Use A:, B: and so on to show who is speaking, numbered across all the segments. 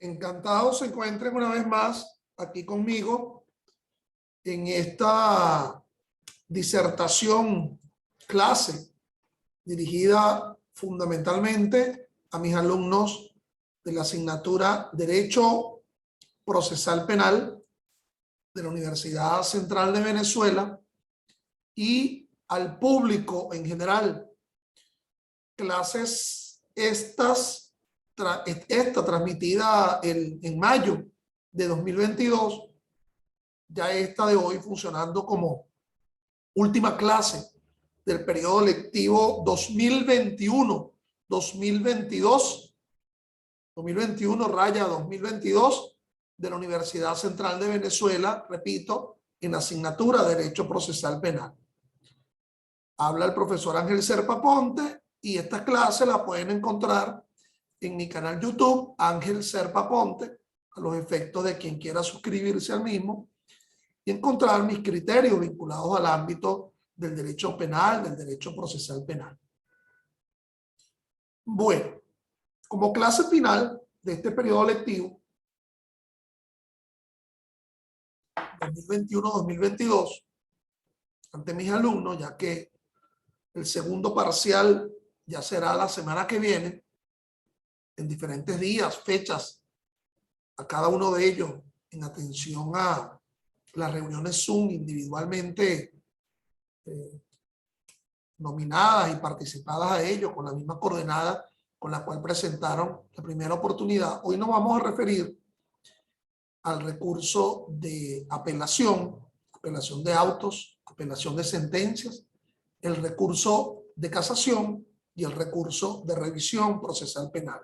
A: Encantado se encuentren una vez más aquí conmigo en esta disertación clase dirigida fundamentalmente a mis alumnos de la asignatura Derecho Procesal Penal de la Universidad Central de Venezuela y al público en general. Clases esta transmitida en mayo de 2022, ya esta de hoy funcionando como última clase del periodo lectivo 2021-2022, 2021-2022 de la Universidad Central de Venezuela, repito, en la asignatura de Derecho Procesal Penal. Habla el profesor Ángel Serpa Ponte y esta clase la pueden encontrar en mi canal YouTube, Ángel Serpa Ponte, a los efectos de quien quiera suscribirse al mismo y encontrar mis criterios vinculados al ámbito del derecho penal, del derecho procesal penal. Bueno, como clase final de este periodo lectivo 2021-2022, ante mis alumnos, ya que el segundo parcial ya será la semana que viene, en diferentes días, fechas, a cada uno de ellos, en atención a las reuniones Zoom individualmente nominadas y participadas a ellos con la misma coordenada con la cual presentaron la primera oportunidad. Hoy nos vamos a referir al recurso de apelación, apelación de autos, apelación de sentencias, el recurso de casación y el recurso de revisión procesal penal.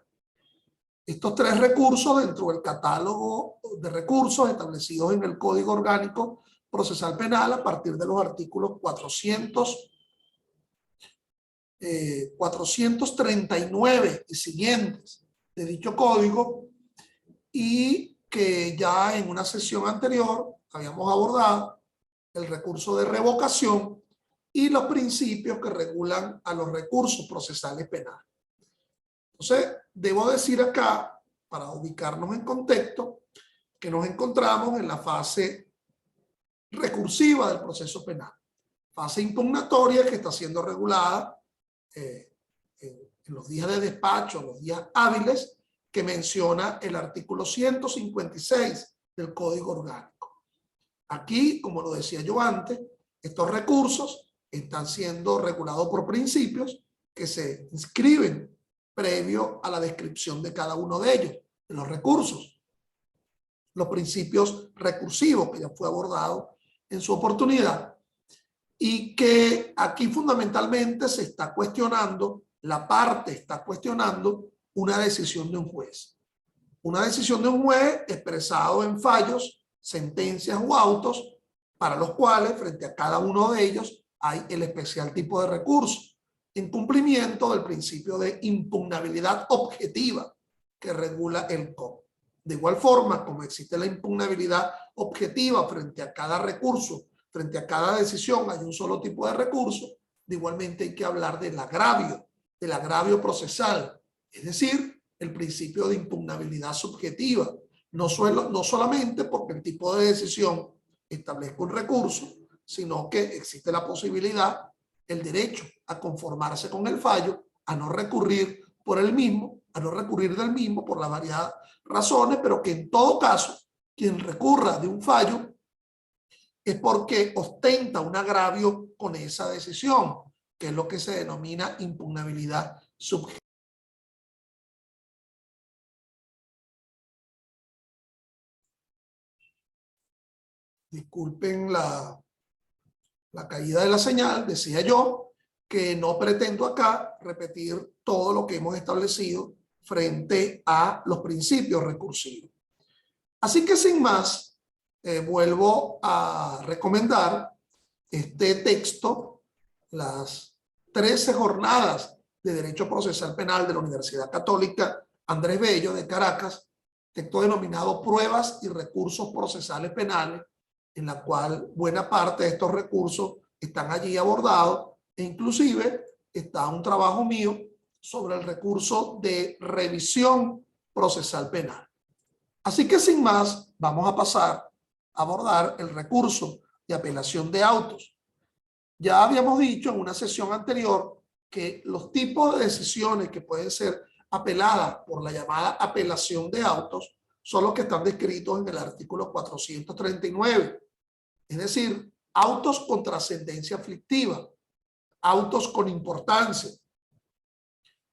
A: Estos tres recursos dentro del catálogo de recursos establecidos en el Código Orgánico Procesal Penal a partir de los artículos 439 y siguientes de dicho código, y que ya en una sesión anterior habíamos abordado el recurso de revocación y los principios que regulan a los recursos procesales penales. Entonces, debo decir acá, para ubicarnos en contexto, que nos encontramos en la fase recursiva del proceso penal, fase impugnatoria que está siendo regulada en los días de despacho, los días hábiles, que menciona el artículo 156 del Código Orgánico. Aquí, como lo decía yo antes, estos recursos están siendo regulados por principios que se inscriben previo a la descripción de cada uno de ellos, de los recursos. Los principios recursivos, que ya fue abordado en su oportunidad, y que aquí fundamentalmente se está cuestionando, la parte está cuestionando una decisión de un juez. Una decisión de un juez expresado en fallos, sentencias o autos, para los cuales, frente a cada uno de ellos, hay el especial tipo de recurso, en cumplimiento del principio de impugnabilidad objetiva que regula el COP. De igual forma, como existe la impugnabilidad objetiva frente a cada recurso, frente a cada decisión hay un solo tipo de recurso, de igualmente hay que hablar del agravio procesal, es decir, el principio de impugnabilidad subjetiva, no solamente porque el tipo de decisión establezca un recurso, sino que existe la posibilidad, el derecho a conformarse con el fallo, a no recurrir por el mismo, a no recurrir del mismo por las variadas razones, pero que en todo caso, quien recurra de un fallo es porque ostenta un agravio con esa decisión, que es lo que se denomina impugnabilidad subjetiva. Disculpen la caída de la señal, decía yo que no pretendo acá repetir todo lo que hemos establecido frente a los principios recursivos. Así que sin más, vuelvo a recomendar este texto, las 13 jornadas de Derecho Procesal Penal de la Universidad Católica Andrés Bello de Caracas, texto denominado Pruebas y Recursos Procesales Penales, en la cual buena parte de estos recursos están allí abordados, e inclusive está un trabajo mío sobre el recurso de revisión procesal penal. Así que sin más, vamos a pasar a abordar el recurso de apelación de autos. Ya habíamos dicho en una sesión anterior que los tipos de decisiones que pueden ser apeladas por la llamada apelación de autos son los que están descritos en el artículo 439. Es decir, autos con trascendencia aflictiva, autos con importancia.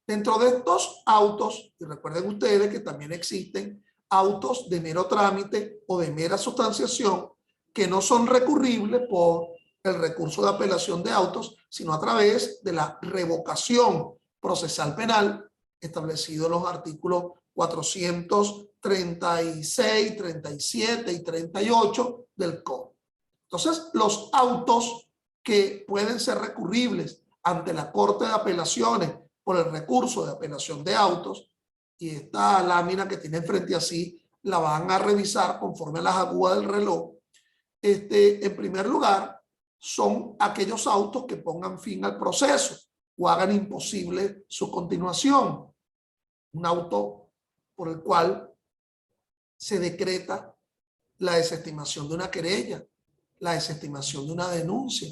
A: Dentro de estos autos, y recuerden ustedes que también existen autos de mero trámite o de mera sustanciación que no son recurribles por el recurso de apelación de autos, sino a través de la revocación procesal penal establecido en los artículos 436, 37 y 38 del COD. Entonces, los autos que pueden ser recurribles ante la Corte de Apelaciones por el recurso de apelación de autos, y esta lámina que tienen frente a sí la van a revisar conforme a las agujas del reloj. En primer lugar, son aquellos autos que pongan fin al proceso o hagan imposible su continuación. Un auto por el cual se decreta la desestimación de una querella, la desestimación de una denuncia,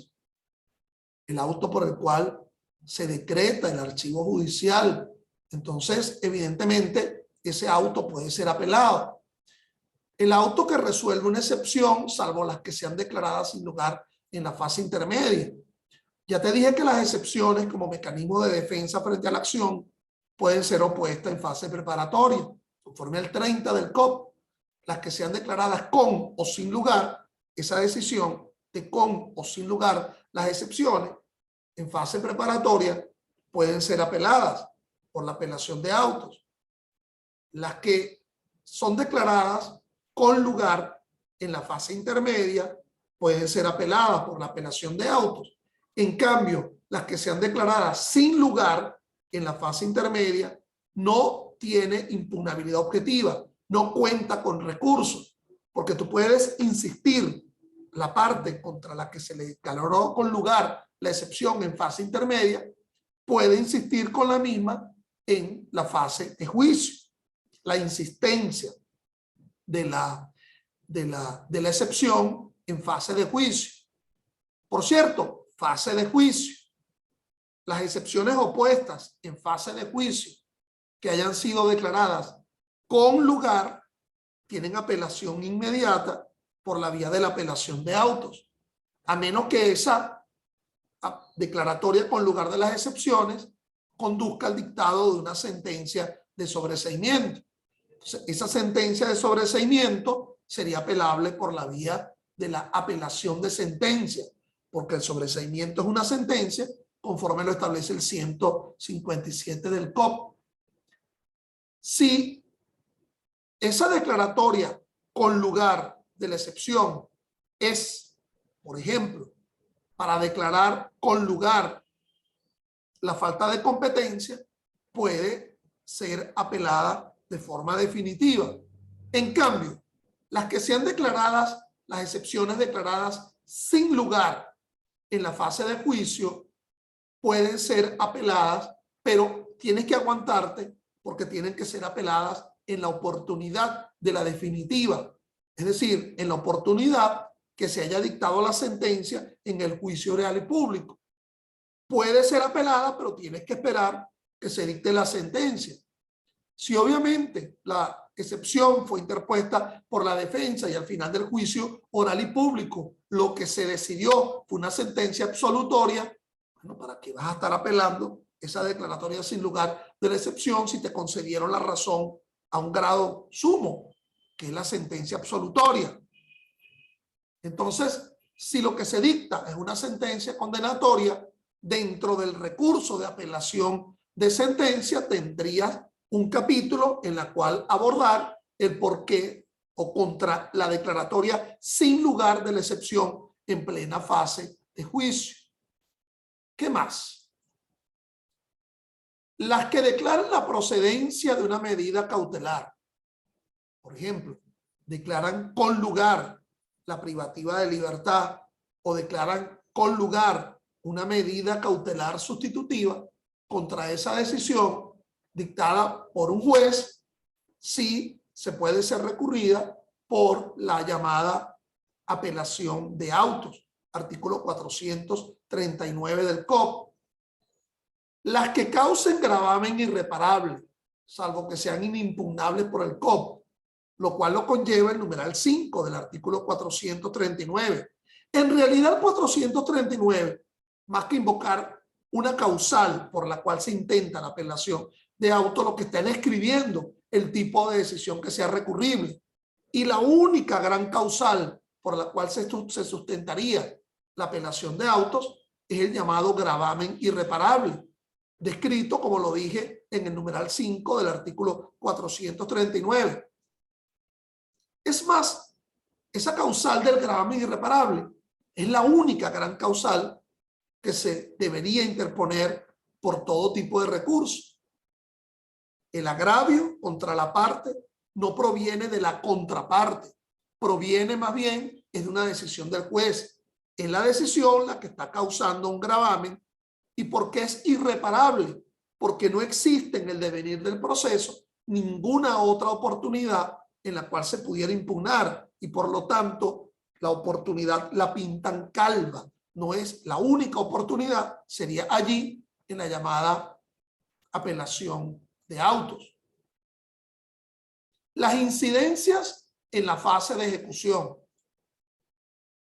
A: el auto por el cual se decreta el archivo judicial. Entonces, evidentemente, ese auto puede ser apelado. El auto que resuelve una excepción, salvo las que sean declaradas sin lugar en la fase intermedia. Ya te dije que las excepciones como mecanismo de defensa frente a la acción pueden ser opuestas en fase preparatoria, conforme al 30 del COP. Las que sean declaradas con o sin lugar, esa decisión de con o sin lugar las excepciones en fase preparatoria pueden ser apeladas por la apelación de autos. Las que son declaradas con lugar en la fase intermedia pueden ser apeladas por la apelación de autos. En cambio, las que sean declaradas sin lugar en la fase intermedia no tiene impugnabilidad objetiva, no cuenta con recursos, porque tú puedes insistir la parte contra la que se le declaró con lugar la excepción en fase intermedia, puede insistir con la misma en la fase de juicio. La insistencia de la excepción en fase de juicio. Por cierto, fase de juicio. Las excepciones opuestas en fase de juicio que hayan sido declaradas con lugar tienen apelación inmediata por la vía de la apelación de autos, a menos que esa declaratoria con lugar de las excepciones conduzca al dictado de una sentencia de sobreseimiento. Entonces, esa sentencia de sobreseimiento sería apelable por la vía de la apelación de sentencia, porque el sobreseimiento es una sentencia conforme lo establece el 157 del COP. Si esa declaratoria con lugar de la excepción es, por ejemplo, para declarar con lugar la falta de competencia, puede ser apelada de forma definitiva. En cambio, las que sean declaradas, las excepciones declaradas sin lugar en la fase de juicio, pueden ser apeladas, pero tienes que aguantarte porque tienen que ser apeladas en la oportunidad de la definitiva. Es decir, en la oportunidad que se haya dictado la sentencia en el juicio real y público. Puede ser apelada, pero tienes que esperar que se dicte la sentencia. Si obviamente la excepción fue interpuesta por la defensa y al final del juicio oral y público lo que se decidió fue una sentencia absolutoria, bueno, ¿para qué vas a estar apelando esa declaratoria sin lugar de la excepción si te concedieron la razón a un grado sumo, que es la sentencia absolutoria? Entonces, si lo que se dicta es una sentencia condenatoria, dentro del recurso de apelación de sentencia tendrías un capítulo en la cual abordar el por qué o contra la declaratoria sin lugar de la excepción en plena fase de juicio. ¿Qué más? Las que declaran la procedencia de una medida cautelar, por ejemplo, declaran con lugar la privativa de libertad o declaran con lugar una medida cautelar sustitutiva contra esa decisión dictada por un juez, sí se puede ser recurrida por la llamada apelación de autos, artículo 439 del COP. Las que causen gravamen irreparable, salvo que sean inimpugnables por el COP, lo cual lo conlleva el numeral 5 del artículo 439. En realidad, el 439, más que invocar una causal por la cual se intenta la apelación de auto, lo que está describiendo el tipo de decisión que sea recurrible. Y la única gran causal por la cual se sustentaría la apelación de autos es el llamado gravamen irreparable, descrito, como lo dije, en el numeral 5 del artículo 439. Es más, esa causal del gravamen irreparable es la única gran causal que se debería interponer por todo tipo de recurso. El agravio contra la parte no proviene de la contraparte, proviene más bien es de una decisión del juez. Es la decisión la que está causando un gravamen. ¿Y por qué es irreparable? Porque no existe en el devenir del proceso ninguna otra oportunidad en la cual se pudiera impugnar, y por lo tanto la oportunidad la pintan calva. No es la única oportunidad, sería allí en la llamada apelación de autos. Las incidencias en la fase de ejecución.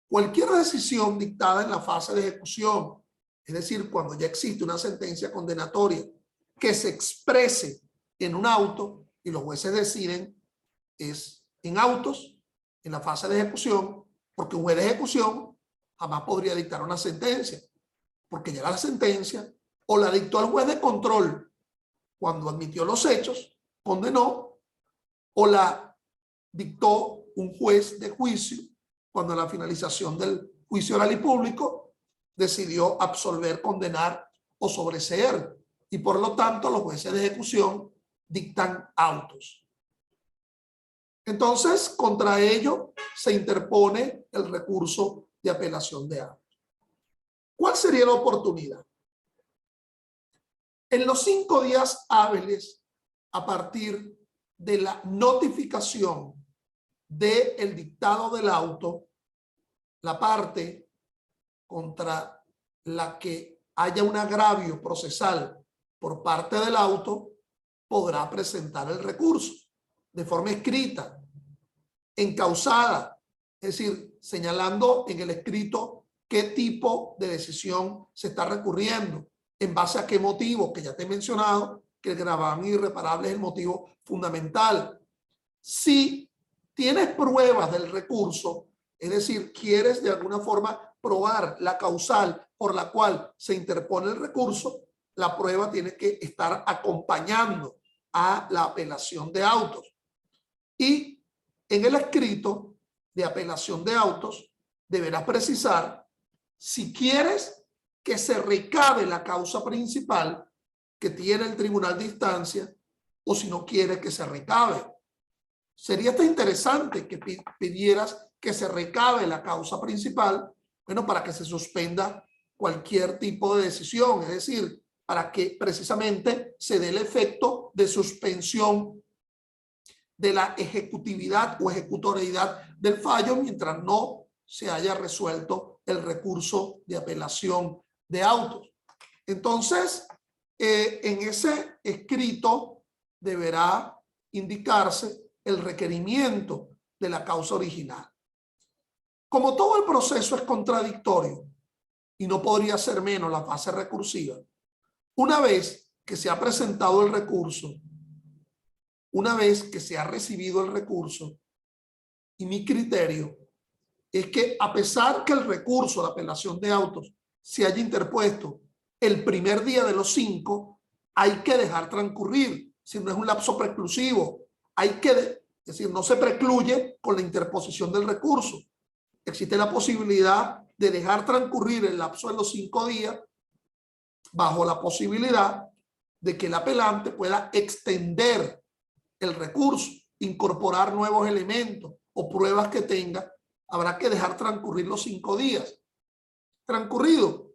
A: Cualquier decisión dictada en la fase de ejecución, es decir, cuando ya existe una sentencia condenatoria que se exprese en un auto y los jueces deciden, es en autos, en la fase de ejecución, porque un juez de ejecución jamás podría dictar una sentencia, porque ya la sentencia o la dictó el juez de control cuando admitió los hechos, condenó, o la dictó un juez de juicio cuando a la finalización del juicio oral y público decidió absolver, condenar o sobreseer, y por lo tanto los jueces de ejecución dictan autos. Entonces, contra ello se interpone el recurso de apelación de autos. ¿Cuál sería la oportunidad? En los 5 días hábiles a partir de la notificación del dictado del auto, la parte contra la que haya un agravio procesal por parte del auto podrá presentar el recurso de forma escrita, encausada, es decir, señalando en el escrito qué tipo de decisión se está recurriendo, en base a qué motivo, que ya te he mencionado, que el gravamen irreparable es el motivo fundamental. Si tienes pruebas del recurso, es decir, quieres de alguna forma probar la causal por la cual se interpone el recurso, la prueba tiene que estar acompañando a la apelación de autos. Y en el escrito de apelación de autos deberás precisar si quieres que se recabe la causa principal que tiene el tribunal de instancia o si no quieres que se recabe. Sería hasta interesante que pidieras que se recabe la causa principal, bueno, para que se suspenda cualquier tipo de decisión, es decir, para que precisamente se dé el efecto de suspensión de la ejecutividad o ejecutoriedad del fallo mientras no se haya resuelto el recurso de apelación de autos. Entonces, en ese escrito deberá indicarse el requerimiento de la causa original. Como todo el proceso es contradictorio y no podría ser menos la fase recursiva, una vez que se ha presentado el recurso, una vez que se ha recibido el recurso, y mi criterio es que a pesar que el recurso de apelación de autos se haya interpuesto el primer día de los 5, hay que dejar transcurrir, si no es un lapso preclusivo, hay que, es decir, no se precluye con la interposición del recurso. Existe la posibilidad de dejar transcurrir el lapso de los 5 días bajo la posibilidad de que el apelante pueda extender el recurso, incorporar nuevos elementos o pruebas que tenga. Habrá que dejar transcurrir los 5 días. Transcurrido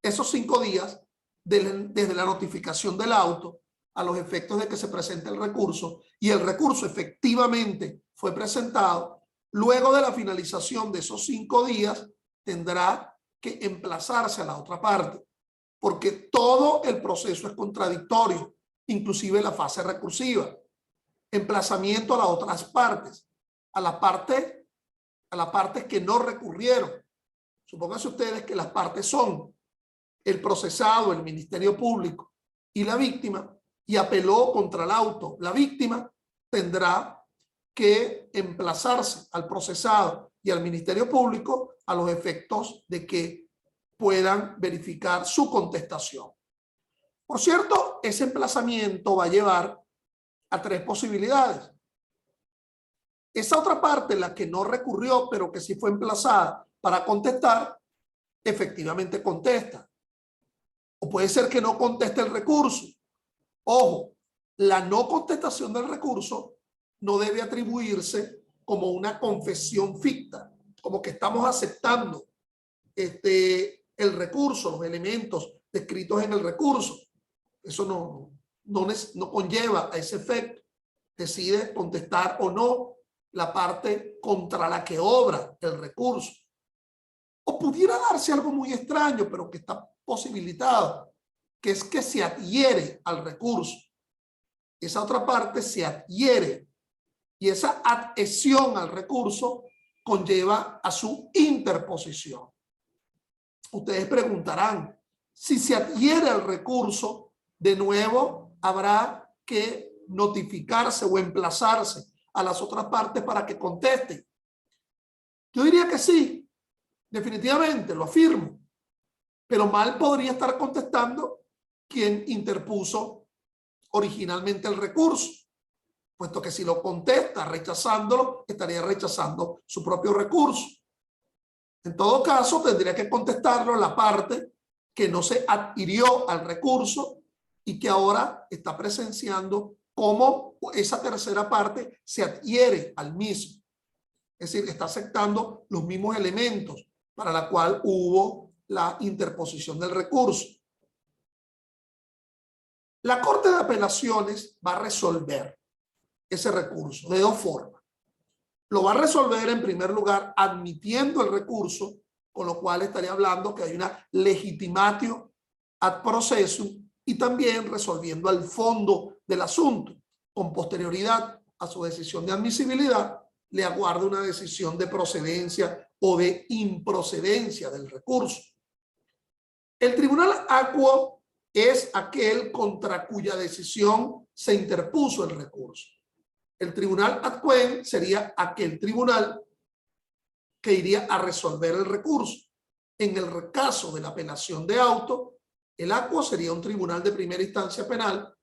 A: esos 5 días, desde la notificación del auto a los efectos de que se presente el recurso y el recurso efectivamente fue presentado, luego de la finalización de esos 5 días tendrá que emplazarse a la otra parte, porque todo el proceso es contradictorio, inclusive la fase recursiva. Emplazamiento a las otras partes, a las partes que no recurrieron. Supónganse ustedes que las partes son el procesado, el Ministerio Público y la víctima, y apeló contra el auto. La víctima tendrá que emplazarse al procesado y al Ministerio Público a los efectos de que puedan verificar su contestación. Por cierto, ese emplazamiento va a llevar a 3 posibilidades. Esa otra parte, la que no recurrió, pero que sí fue emplazada para contestar, efectivamente contesta. O puede ser que no conteste el recurso. Ojo, la no contestación del recurso no debe atribuirse como una confesión ficta, como que estamos aceptando el recurso, los elementos descritos en el recurso. Eso no conlleva a ese efecto. Decide contestar o no la parte contra la que obra el recurso. O pudiera darse algo muy extraño, pero que está posibilitado, que es que se adhiere al recurso. Esa otra parte se adhiere y esa adhesión al recurso conlleva a su interposición. Ustedes preguntarán, si se adhiere al recurso, de nuevo habrá que notificarse o emplazarse a las otras partes para que contesten. Yo diría que sí, definitivamente, lo afirmo, pero mal podría estar contestando quien interpuso originalmente el recurso, puesto que si lo contesta rechazándolo, estaría rechazando su propio recurso. En todo caso, tendría que contestarlo la parte que no se adhirió al recurso y que ahora está presenciando cómo esa tercera parte se adhiere al mismo. Es decir, está aceptando los mismos elementos para la cual hubo la interposición del recurso. La Corte de Apelaciones va a resolver ese recurso de 2 formas. Lo va a resolver en primer lugar admitiendo el recurso, con lo cual estaría hablando que hay una legitimatio ad processum, y también resolviendo al fondo del asunto. Con posterioridad a su decisión de admisibilidad, le aguarda una decisión de procedencia o de improcedencia del recurso. El tribunal acuo es aquel contra cuya decisión se interpuso el recurso. El tribunal ad quem sería aquel tribunal que iría a resolver el recurso. En el caso de la apelación de auto, el acuo sería un tribunal de primera instancia penal,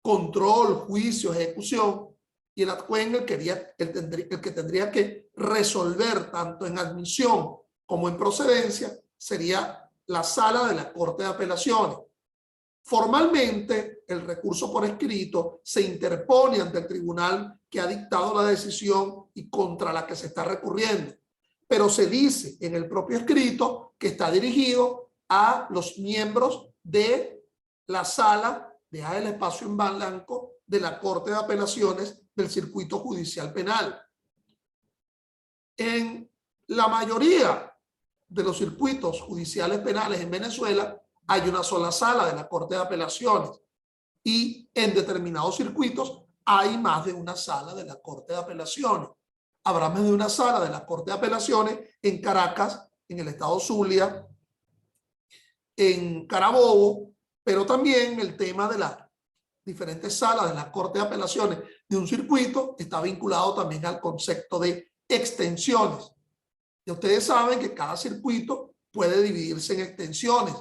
A: control, juicio, ejecución, y el ad quem el que tendría que resolver tanto en admisión como en procedencia sería la sala de la Corte de Apelaciones. Formalmente, el recurso por escrito se interpone ante el tribunal que ha dictado la decisión y contra la que se está recurriendo, pero se dice en el propio escrito que está dirigido a los miembros de la sala, deja el espacio en blanco, de la Corte de Apelaciones del Circuito Judicial Penal. En la mayoría de los circuitos judiciales penales en Venezuela hay una sola sala de la Corte de Apelaciones, y en determinados circuitos hay más de una sala de la Corte de Apelaciones. Habrá más de una sala de la Corte de Apelaciones en Caracas, en el estado Zulia, en Carabobo, pero también el tema de las diferentes salas de la Corte de Apelaciones de un circuito está vinculado también al concepto de extensiones. Y ustedes saben que cada circuito puede dividirse en extensiones.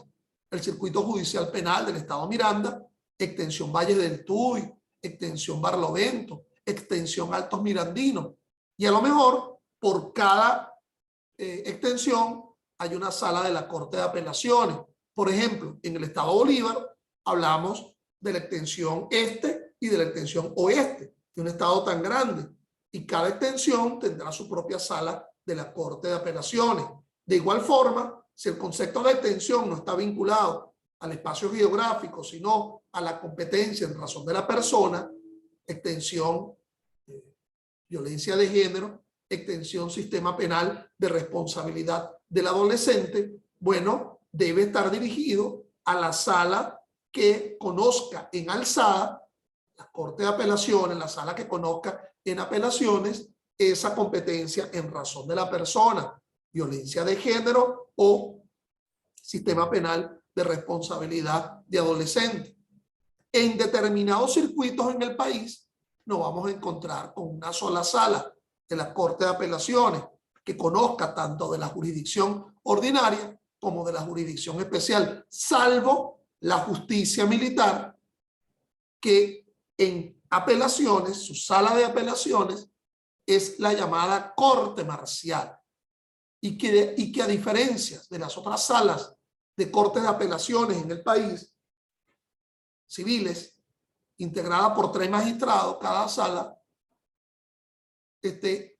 A: El circuito judicial penal del estado Miranda, extensión Valle del Tuy, extensión Barlovento, extensión Altos Mirandinos. Y a lo mejor por cada extensión hay una sala de la Corte de Apelaciones. Por ejemplo, en el estado Bolívar hablamos de la extensión este y de la extensión oeste, de un estado tan grande. Y cada extensión tendrá su propia sala de la Corte de Apelaciones. De igual forma, si el concepto de extensión no está vinculado al espacio geográfico, sino a la competencia en razón de la persona, extensión violencia de género, extensión sistema penal de responsabilidad del adolescente, bueno, debe estar dirigido a la sala que conozca en alzada, la Corte de Apelaciones, la sala que conozca en apelaciones esa competencia en razón de la persona, violencia de género o sistema penal de responsabilidad de adolescente. En determinados circuitos en el país nos vamos a encontrar con una sola sala de la Corte de Apelaciones que conozca tanto de la jurisdicción ordinaria como de la jurisdicción especial, salvo la justicia militar, que en apelaciones, su sala de apelaciones es la llamada Corte Marcial, y que a diferencia de las otras salas de Corte de Apelaciones en el país, civiles, integrada por 3 magistrados, cada sala,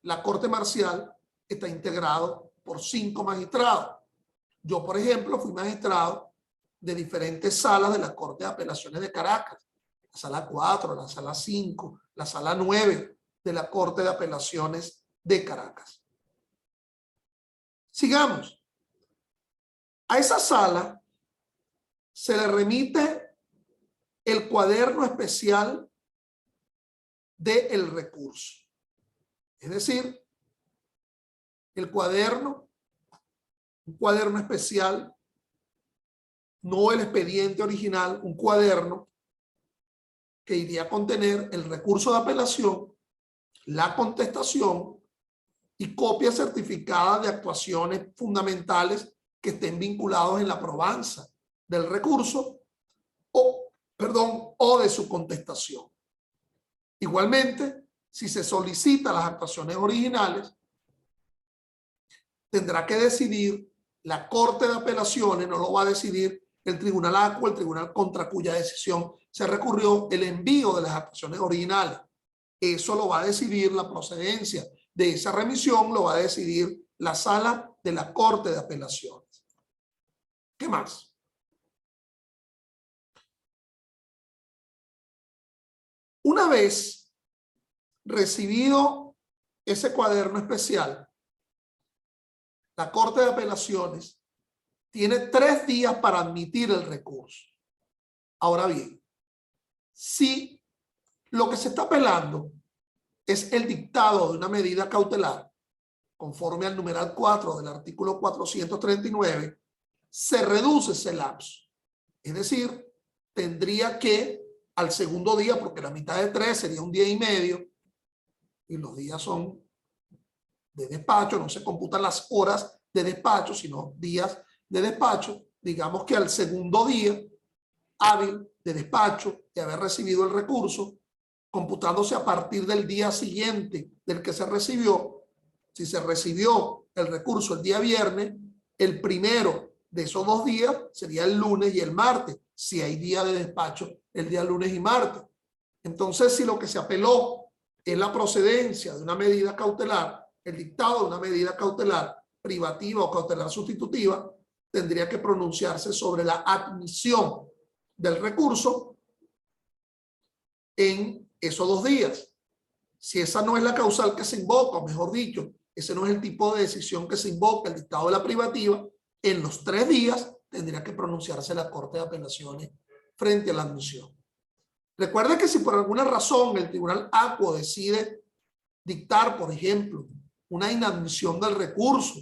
A: la Corte Marcial está integrado por 5 magistrados. Yo, por ejemplo, fui magistrado de diferentes salas de la Corte de Apelaciones de Caracas, la sala 4, la sala 5, la sala 9 de la Corte de Apelaciones de Caracas. Sigamos. A esa sala se le remite el cuaderno especial del recurso. Es decir, el cuaderno, un cuaderno especial, no el expediente original, un cuaderno que iría a contener el recurso de apelación, la contestación y copia certificada de actuaciones fundamentales que estén vinculados en la probanza del recurso o de su contestación. Igualmente, si se solicita las actuaciones originales, tendrá que decidir la Corte de Apelaciones, no lo va a decidir el Tribunal ACUA, el tribunal contra cuya decisión se recurrió el envío de las actuaciones originales. Eso lo va a decidir la procedencia de esa remisión, lo va a decidir la sala de la Corte de Apelaciones. ¿Qué más? Una vez recibido ese cuaderno especial, la Corte de Apelaciones tiene 3 días para admitir el recurso. Ahora bien, si lo que se está apelando es el dictado de una medida cautelar, conforme al numeral 4 del artículo 439, se reduce ese lapso. Es decir, tendría que al segundo día, porque la mitad de 3 sería 1 día y medio, y los días son de despacho, no se computan las horas de despacho, sino días de despacho. Digamos que al segundo día hábil de despacho de haber recibido el recurso, computándose a partir del día siguiente del que se recibió, si se recibió el recurso el día viernes, el primero de esos 2 días sería el lunes y el martes, si hay día de despacho el día lunes y martes. Entonces, si lo que se apeló es la procedencia de una medida cautelar, el dictado de una medida cautelar privativa o cautelar sustitutiva, tendría que pronunciarse sobre la admisión del recurso en esos 2 días. Si esa no es la causal que se invoca, o mejor dicho, ese no es el tipo de decisión que se invoca, el dictado de la privativa, en los 3 días tendría que pronunciarse la Corte de Apelaciones frente a la admisión. Recuerda que si por alguna razón el Tribunal ACUA decide dictar, por ejemplo, una inadmisión del recurso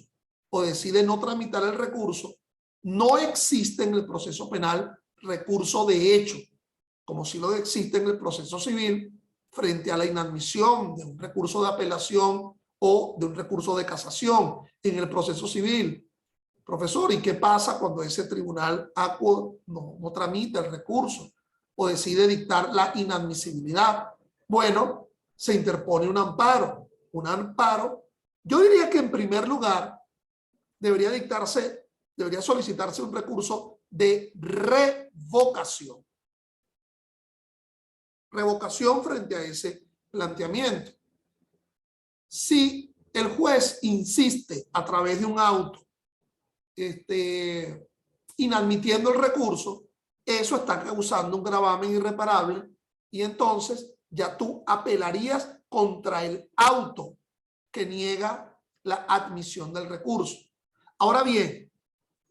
A: o decide no tramitar el recurso, no existe en el proceso penal recurso de hecho, como si lo existe en el proceso civil frente a la inadmisión de un recurso de apelación o de un recurso de casación en el proceso civil. Profesor, ¿y qué pasa cuando ese tribunal ACUA no tramita el recurso o decide dictar la inadmisibilidad? Bueno, se interpone un amparo. Un amparo, yo diría que en primer lugar debería solicitarse un recurso de revocación. Revocación frente a ese planteamiento. Si el juez insiste a través de un auto inadmitiendo el recurso, eso está causando un gravamen irreparable y entonces ya tú apelarías contra el auto que niega la admisión del recurso. Ahora bien,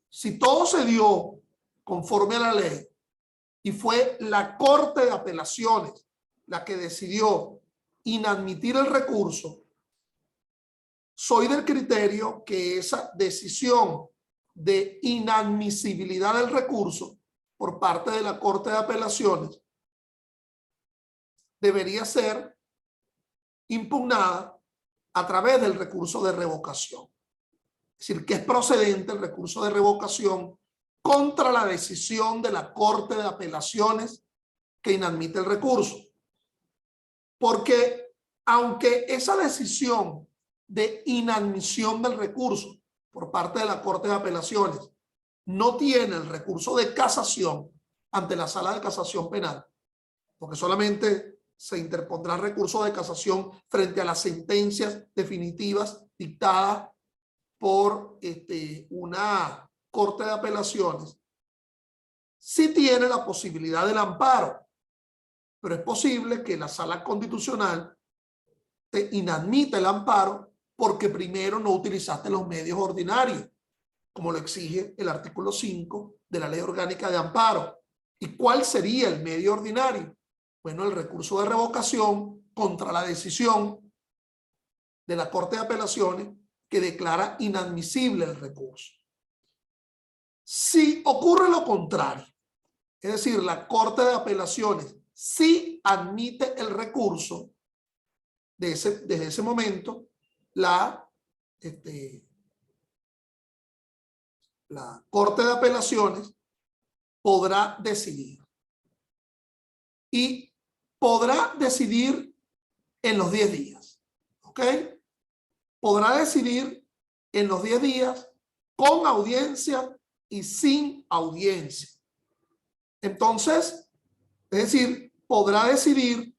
A: si todo se dio conforme a la ley y fue la Corte de Apelaciones la que decidió inadmitir el recurso, soy del criterio que esa decisión de inadmisibilidad del recurso por parte de la Corte de Apelaciones debería ser impugnada a través del recurso de revocación. Es decir, que es procedente el recurso de revocación contra la decisión de la Corte de Apelaciones que inadmite el recurso. Porque aunque esa decisión de inadmisión del recurso por parte de la Corte de Apelaciones no tiene el recurso de casación ante la Sala de Casación Penal, porque solamente se interpondrá recurso de casación frente a las sentencias definitivas dictadas por una Corte de Apelaciones, sí tiene la posibilidad del amparo, pero es posible que la Sala Constitucional te inadmita el amparo porque primero no utilizaste los medios ordinarios, como lo exige el artículo 5 de la Ley Orgánica de Amparo. ¿Y cuál sería el medio ordinario? Bueno, el recurso de revocación contra la decisión de la Corte de Apelaciones que declara inadmisible el recurso. Si ocurre lo contrario, es decir, la Corte de Apelaciones sí admite el recurso, desde ese momento la Corte de Apelaciones podrá decidir. Y podrá decidir en los 10 días. ¿Ok? Podrá decidir en los 10 días con audiencia y sin audiencia. Entonces, es decir, podrá decidir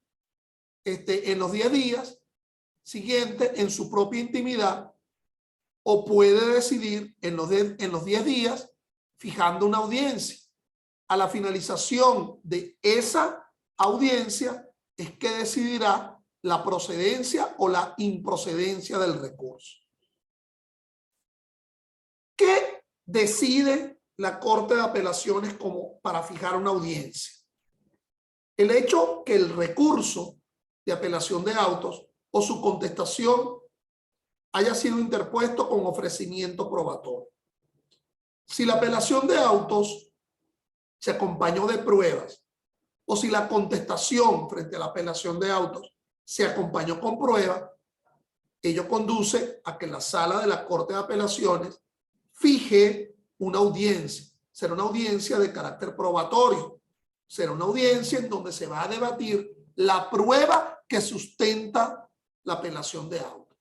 A: en los 10 días siguientes en su propia intimidad o puede decidir en los 10 días fijando una audiencia. A la finalización de esa audiencia es que decidirá la procedencia o la improcedencia del recurso. ¿Qué decide la Corte de Apelaciones como para fijar una audiencia? El hecho que el recurso de apelación de autos o su contestación haya sido interpuesto con ofrecimiento probatorio. Si la apelación de autos se acompañó de pruebas o si la contestación frente a la apelación de autos se acompañó con pruebas, ello conduce a que la sala de la Corte de Apelaciones fije una audiencia. Será una audiencia de carácter probatorio. Será una audiencia en donde se va a debatir la prueba que sustenta la apelación de autos.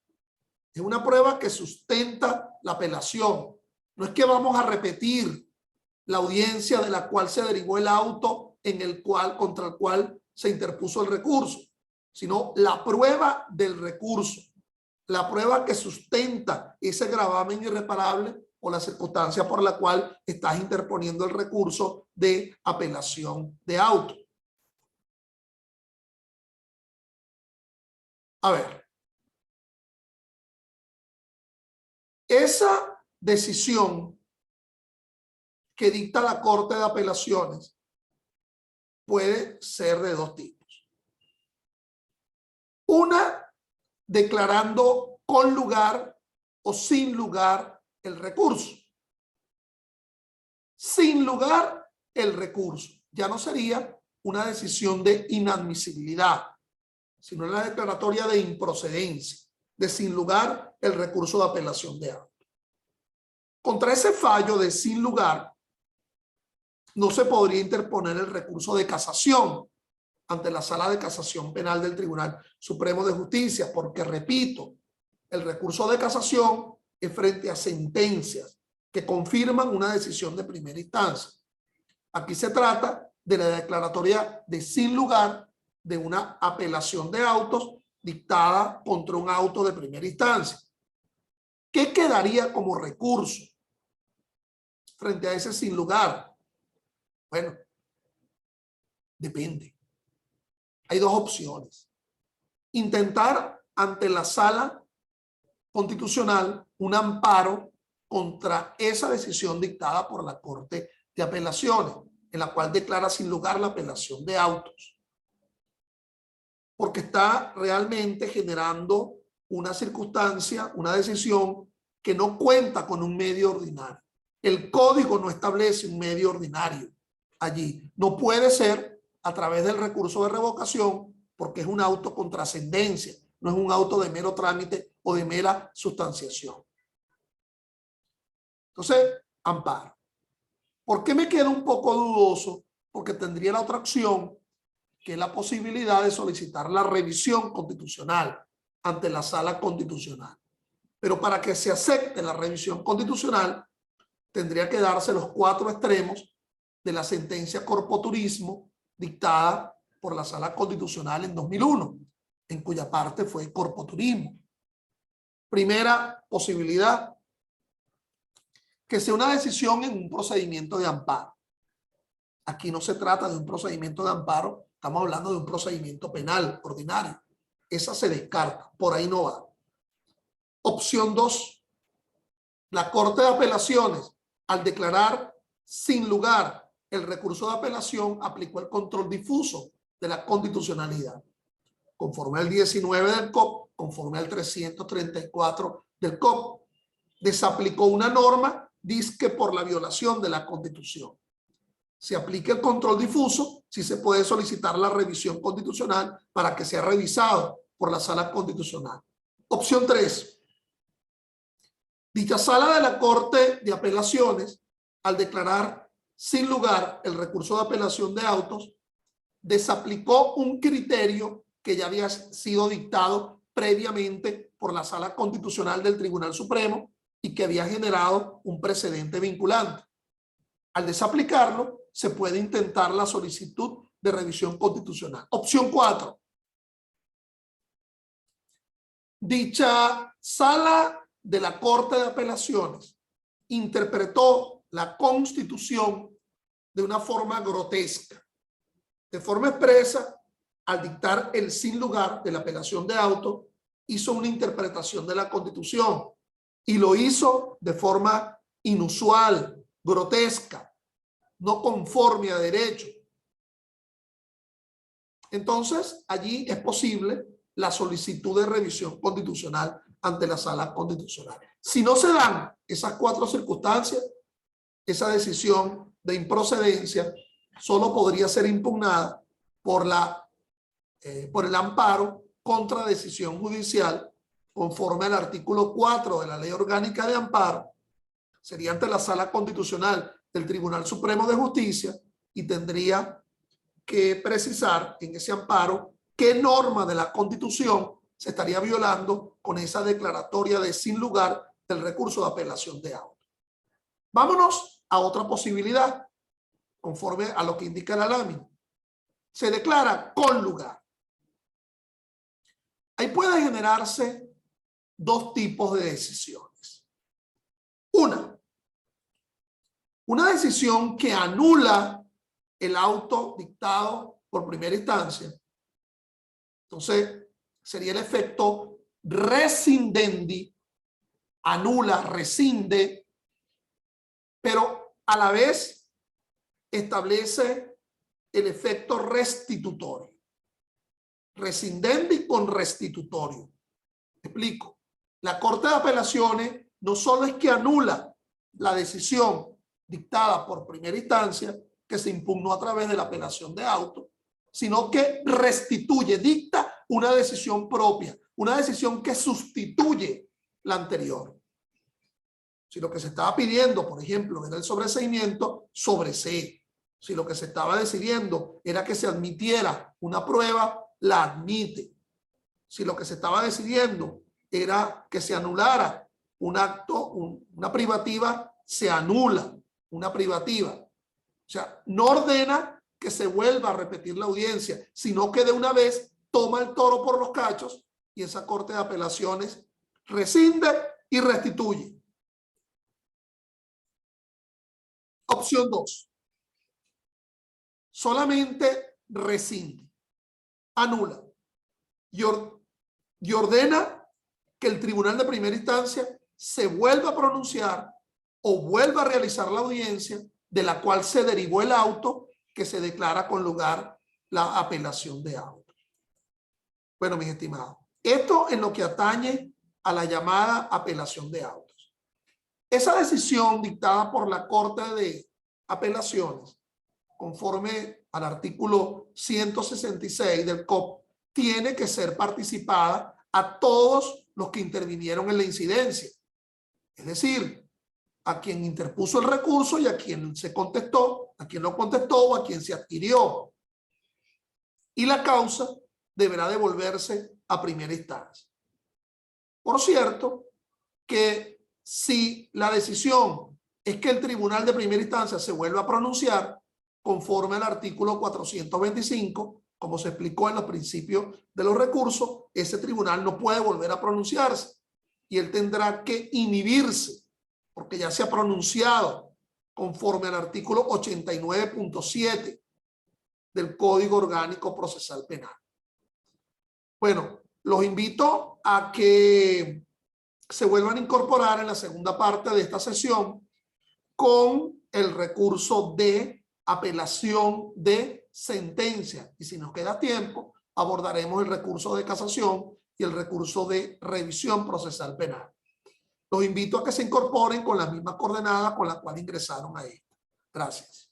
A: Es una prueba que sustenta la apelación. No es que vamos a repetir la audiencia de la cual se derivó el auto contra el cual se interpuso el recurso, sino la prueba del recurso, la prueba que sustenta ese gravamen irreparable o la circunstancia por la cual estás interponiendo el recurso de apelación de auto. A ver, esa decisión que dicta la Corte de Apelaciones puede ser de dos tipos. Una, declarando con lugar o sin lugar el recurso. Sin lugar el recurso. Ya no sería una decisión de inadmisibilidad, sino la declaratoria de improcedencia, de sin lugar el recurso de apelación de auto. Contra ese fallo de sin lugar, no se podría interponer el recurso de casación ante la Sala de Casación Penal del Tribunal Supremo de Justicia, porque, repito, el recurso de casación es frente a sentencias que confirman una decisión de primera instancia. Aquí se trata de la declaratoria de sin lugar de una apelación de autos dictada contra un auto de primera instancia. ¿Qué quedaría como recurso frente a ese sin lugar? Bueno, Depende. Hay dos opciones. Intentar ante la sala constitucional un amparo contra esa decisión dictada por la Corte de Apelaciones, en la cual declara sin lugar la apelación de autos, porque está realmente generando una circunstancia, una decisión que no cuenta con un medio ordinario. El código no establece un medio ordinario allí. No puede ser a través del recurso de revocación, porque es un auto con trascendencia, no es un auto de mero trámite o de mera sustanciación. Entonces, amparo. ¿Por qué me quedo un poco dudoso? Porque tendría la otra opción, que es la posibilidad de solicitar la revisión constitucional ante la sala constitucional. Pero para que se acepte la revisión constitucional, tendría que darse los 4 extremos de la sentencia Corpoturismo dictada por la sala constitucional en 2001, en cuya parte fue Corpoturismo. Primera posibilidad, que sea una decisión en un procedimiento de amparo. Aquí no se trata de un procedimiento de amparo, estamos hablando de un procedimiento penal ordinario. Esa se descarta, por ahí no va. Opción 2, la Corte de Apelaciones, al declarar sin lugar el recurso de apelación, aplicó el control difuso de la constitucionalidad. Conforme al 19 del COP, conforme al 334 del COP, desaplicó una norma, dizque por la violación de la Constitución. Se aplica el control difuso, si se puede solicitar la revisión constitucional para que sea revisado por la sala constitucional. Opción 3. Dicha sala de la Corte de Apelaciones, al declarar sin lugar el recurso de apelación de autos, desaplicó un criterio que ya había sido dictado previamente por la Sala Constitucional del Tribunal Supremo y que había generado un precedente vinculante. Al desaplicarlo, se puede intentar la solicitud de revisión constitucional. Opción 4. Dicha sala de la Corte de Apelaciones interpretó la Constitución de una forma grotesca. De forma expresa, al dictar el sin lugar de la apelación de auto, hizo una interpretación de la Constitución y lo hizo de forma inusual, grotesca, no conforme a derecho. Entonces, allí es posible la solicitud de revisión constitucional ante la sala constitucional. Si no se dan esas 4 circunstancias, esa decisión de improcedencia solo podría ser impugnada por el amparo contra decisión judicial conforme al artículo 4 de la Ley Orgánica de Amparo. Sería ante la Sala Constitucional del Tribunal Supremo de Justicia y tendría que precisar en ese amparo qué norma de la Constitución se estaría violando con esa declaratoria de sin lugar del recurso de apelación de auto. Vámonos a otra posibilidad, conforme a lo que indica la lámina. Se declara con lugar. Ahí puede generarse 2 tipos de decisiones. Una decisión que anula el auto dictado por primera instancia. Entonces, sería el efecto rescindendi, anula, rescinde, pero a la vez establece el efecto restitutorio. Rescindendi con restitutorio. Explico. La Corte de Apelaciones no solo es que anula la decisión dictada por primera instancia que se impugnó a través de la apelación de auto, sino que restituye, dicta una decisión propia, una decisión que sustituye la anterior. Si lo que se estaba pidiendo, por ejemplo, era el sobreseimiento, sobresee. Si lo que se estaba decidiendo era que se admitiera una prueba, la admite. Si lo que se estaba decidiendo era que se anulara un acto, una privativa, se anula una privativa. O sea, no ordena que se vuelva a repetir la audiencia, sino que de una vez toma el toro por los cachos y esa Corte de Apelaciones rescinde y restituye. Opción 2. Solamente rescinde, anula y ordena que el tribunal de primera instancia se vuelva a pronunciar o vuelva a realizar la audiencia de la cual se derivó el auto que se declara con lugar la apelación de auto. Bueno, mis estimados, esto en lo que atañe a la llamada apelación de autos. Esa decisión dictada por la Corte de Apelaciones, conforme al artículo 166 del COP, tiene que ser participada a todos los que intervinieron en la incidencia. Es decir, a quien interpuso el recurso y a quien se contestó, a quien no contestó o a quien se adquirió. Y la causa deberá devolverse a primera instancia. Por cierto, que si la decisión es que el tribunal de primera instancia se vuelva a pronunciar conforme al artículo 425, como se explicó en los principios de los recursos, ese tribunal no puede volver a pronunciarse y él tendrá que inhibirse porque ya se ha pronunciado conforme al artículo 89.7 del Código Orgánico Procesal Penal. Bueno, los invito a que se vuelvan a incorporar en la segunda parte de esta sesión con el recurso de apelación de sentencia. Y si nos queda tiempo, abordaremos el recurso de casación y el recurso de revisión procesal penal. Los invito a que se incorporen con las mismas coordenadas con las cuales ingresaron a esta. Gracias.